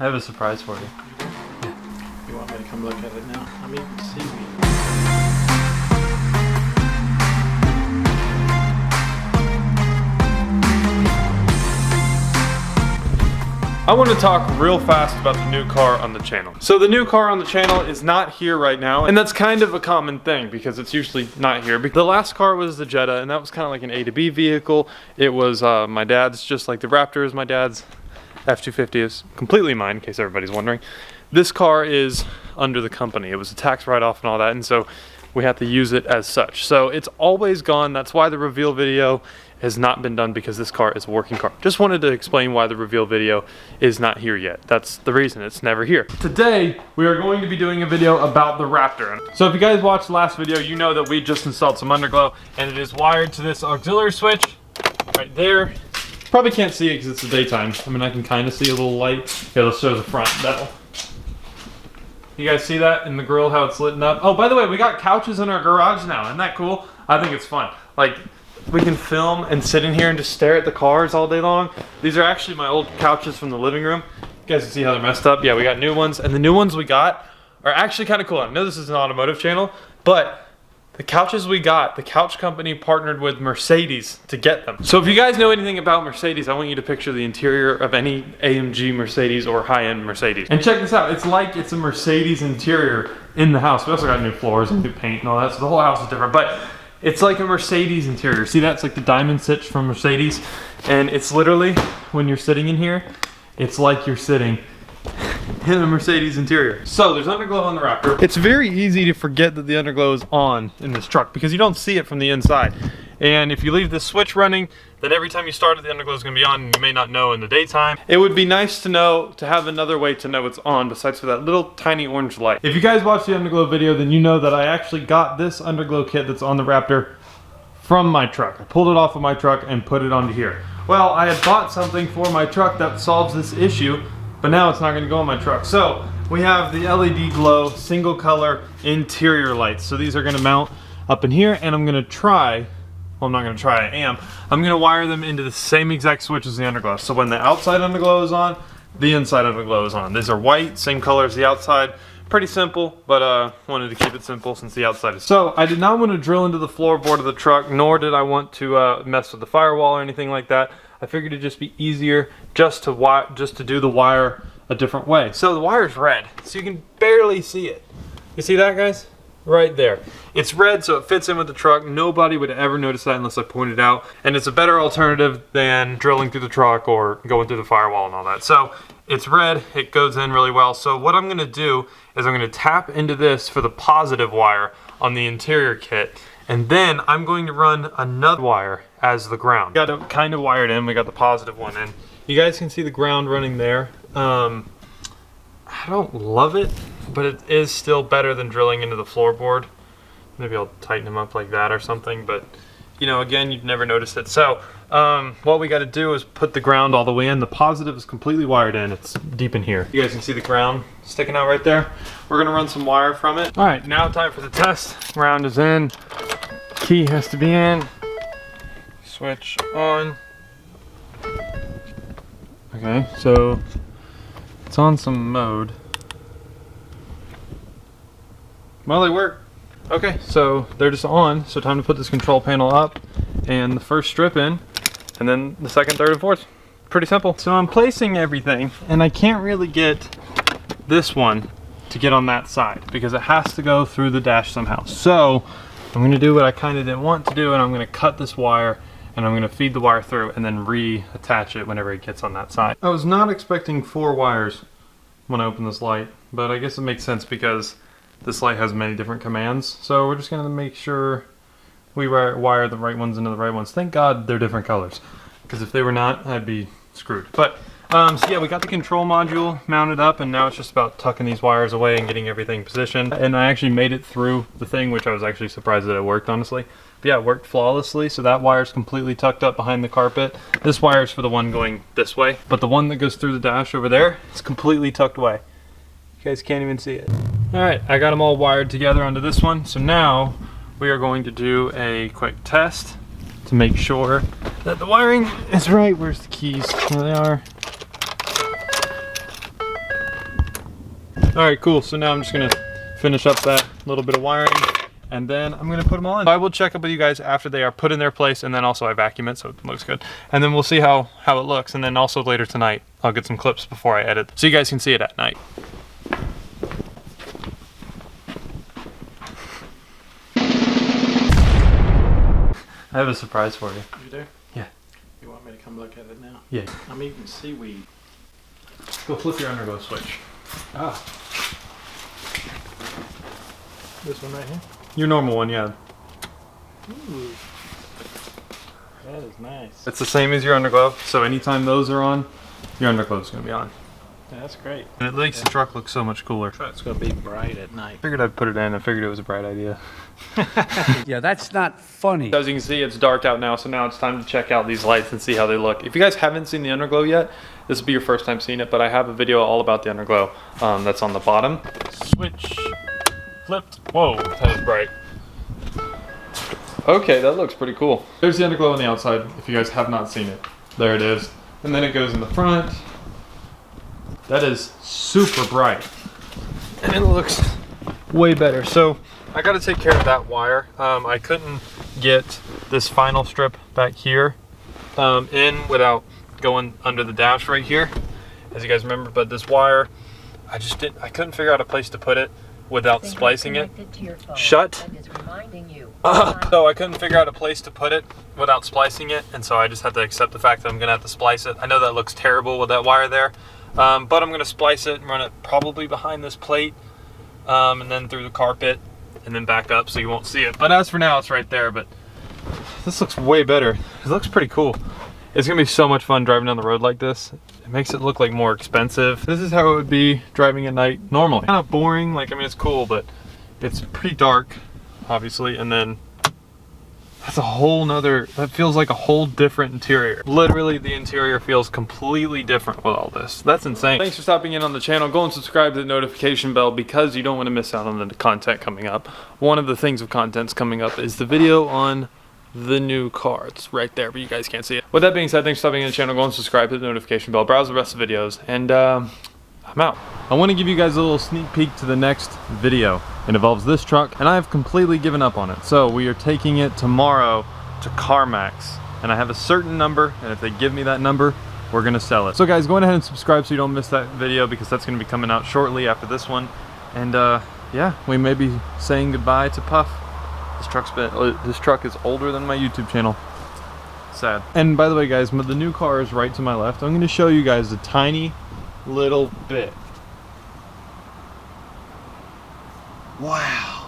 I have a surprise for you. You want me to come look at it now? I mean, see me. I want to talk real fast about the new car on the channel. So the new car on the channel is not here right now, and that's kind of a common thing because it's usually not here. The last car was the Jetta, and that was kind of like an A to B vehicle. It was my dad's, just like the Raptor is my dad's. F-250 is completely mine, in case everybody's wondering. This car is under the company. It was a tax write-off and all that, and so we have to use it as such. So it's always gone. That's why the reveal video has not been done, because this car is a working car. Just wanted to explain why the reveal video is not here yet. That's the reason it's never here. Today, we are going to be doing a video about the Raptor. So if you guys watched the last video, you know that we just installed some underglow, and it is wired to this auxiliary switch right there. Probably can't see it because it's the daytime. I mean, I can kind of see a little light. Yeah, let's show the front. You guys see that in the grill, how it's lit up? Oh, by the way, we got couches in our garage now. Isn't that cool? I think it's fun. Like, we can film and sit in here and just stare at the cars all day long. These are actually my old couches from the living room. You guys can see how they're messed up. Yeah, we got new ones, and the new ones we got are actually kind of cool. I know this is an automotive channel, but the couches we got, the couch company partnered with Mercedes to get them. So if you guys know anything about Mercedes, I want you to picture the interior of any AMG Mercedes or high-end Mercedes. And check this out, it's like it's a Mercedes interior in the house. We also got new floors and new paint and all that, so the whole house is different. But it's like a Mercedes interior. See, that's like the diamond stitch from Mercedes. And it's literally, when you're sitting in here, it's like you're sitting in a Mercedes interior. So there's underglow on the Raptor. It's very easy to forget that the underglow is on in this truck because you don't see it from the inside. And if you leave this switch running, then every time you start it, the underglow is going to be on, and you may not know in the daytime. It would be nice to know, to have another way to know it's on besides for that little tiny orange light. If you guys watched the underglow video, then you know that I actually got this underglow kit that's on the Raptor from my truck. I pulled it off of my truck and put it onto here. Well, I had bought something for my truck that solves this issue, but now it's not going to go on my truck. So we have the LED glow single color interior lights. So these are going to mount up in here, and I'm going to try, well, I'm not going to try, I'm going to wire them into the same exact switch as the underglow. So when the outside underglow is on, the inside underglow is on. These are white, same color as the outside. Pretty simple, but wanted to keep it simple since the outside is. So I did not want to drill into the floorboard of the truck, nor did I want to mess with the firewall or anything like that. I figured it'd just be easier just to do the wire a different way. So the wire's red, so you can barely see it. You see that, guys? Right there. It's red, so it fits in with the truck. Nobody would ever notice that unless I pointed out. And it's a better alternative than drilling through the truck or going through the firewall and all that. So it's red, it goes in really well. So what I'm gonna do is I'm gonna tap into this for the positive wire on the interior kit. And then I'm going to run another wire as the ground. Got it kind of wired in, we got the positive one in. You guys can see the ground running there. I don't love it, but it is still better than drilling into the floorboard. Maybe I'll tighten them up like that or something, but you know, again, you'd never notice it. So what we got to do is put the ground all the way in. The positive is completely wired in. It's deep in here. You guys can see the ground sticking out right there. We're gonna run some wire from it. All right, now time for the test. Ground is in. Key has to be in. Switch on. Okay, so it's on some mode. Well, they work. Okay, so they're just on. So time to put this control panel up and the first strip in, and then the second, third, and fourth. Pretty simple. So I'm placing everything, and I can't really get this one to get on that side because it has to go through the dash somehow. So I'm gonna do what I kind of didn't want to do, and I'm gonna cut this wire, and I'm gonna feed the wire through and then reattach it whenever it gets on that side. I was not expecting 4 wires when I opened this light, but I guess it makes sense because this light has many different commands. So we're just gonna make sure we wire the right ones into the right ones. Thank God they're different colors, because if they were not, I'd be screwed. But so yeah, we got the control module mounted up, and now it's just about tucking these wires away and getting everything positioned. And I actually made it through the thing, which I was actually surprised that it worked, honestly. But yeah, it worked flawlessly. So that wire's completely tucked up behind the carpet. This wire's for the one going this way, but the one that goes through the dash over there is completely tucked away. You guys can't even see it. All right, I got them all wired together onto this one. So now we are going to do a quick test to make sure that the wiring is right. Where's the keys? There they are. All right, cool. So now I'm just gonna finish up that little bit of wiring, and then I'm gonna put them all in. I will check up with you guys after they are put in their place, and then also I vacuum it so it looks good. And then we'll see how it looks, and then also later tonight, I'll get some clips before I edit, so you guys can see it at night. I have a surprise for you. You do? Yeah. You want me to come look at it now? Yeah. I'm eating seaweed. Go flip your underglow switch. Ah. This one right here? Your normal one, yeah. Ooh. That is nice. It's the same as your underglow, so anytime those are on, your underglow is gonna be on. Yeah, that's great. And it makes the truck look so much cooler. It's gonna be bright at night. Figured I'd put it in. I figured it was a bright idea. Yeah, that's not funny. As you can see, it's dark out now, so now it's time to check out these lights and see how they look. If you guys haven't seen the underglow yet, this will be your first time seeing it, but I have a video all about the underglow that's on the bottom. Switch. Flipped. Whoa, that is bright. Okay, that looks pretty cool. There's the underglow on the outside, if you guys have not seen it. There it is. And then it goes in the front. That is super bright. And it looks way better. So I got to take care of that wire. I couldn't get this final strip back here in without going under the dash right here, as you guys remember. But this wire, I couldn't figure out a place to put it without splicing it. Shut. So I couldn't figure out a place to put it without splicing it, and so I just had to accept the fact that I'm gonna have to splice it. I know that looks terrible with that wire there, but I'm gonna splice it and run it probably behind this plate, and then through the carpet, and then back up so you won't see it. But as for now, it's right there. But this looks way better. It looks pretty cool. It's gonna be so much fun driving down the road like this. It makes it look like more expensive. This is how it would be driving at night normally. Kind of boring, like, I mean, it's cool, but it's pretty dark, obviously. And then that's a whole nother, that feels like a whole different interior. Literally, the interior feels completely different with all this. That's insane. Thanks for stopping in on the channel. Go and subscribe to the notification bell because you don't want to miss out on the content coming up. One of the things of content's coming up is the video on the new car. It's right there, but you guys can't see it. With that being said, thanks for stopping in the channel. Go and subscribe to the notification bell. Browse the rest of the videos, and I'm out. I want to give you guys a little sneak peek to the next video. It involves this truck, and I have completely given up on it. So we are taking it tomorrow to CarMax, and I have a certain number, and if they give me that number, we're gonna sell it. So guys, go ahead and subscribe so you don't miss that video, because that's gonna be coming out shortly after this one. And yeah, we may be saying goodbye to Puff. This truck is older than my YouTube channel. Sad. And by the way, guys, the new car is right to my left. I'm going to show you guys a tiny little bit. Wow.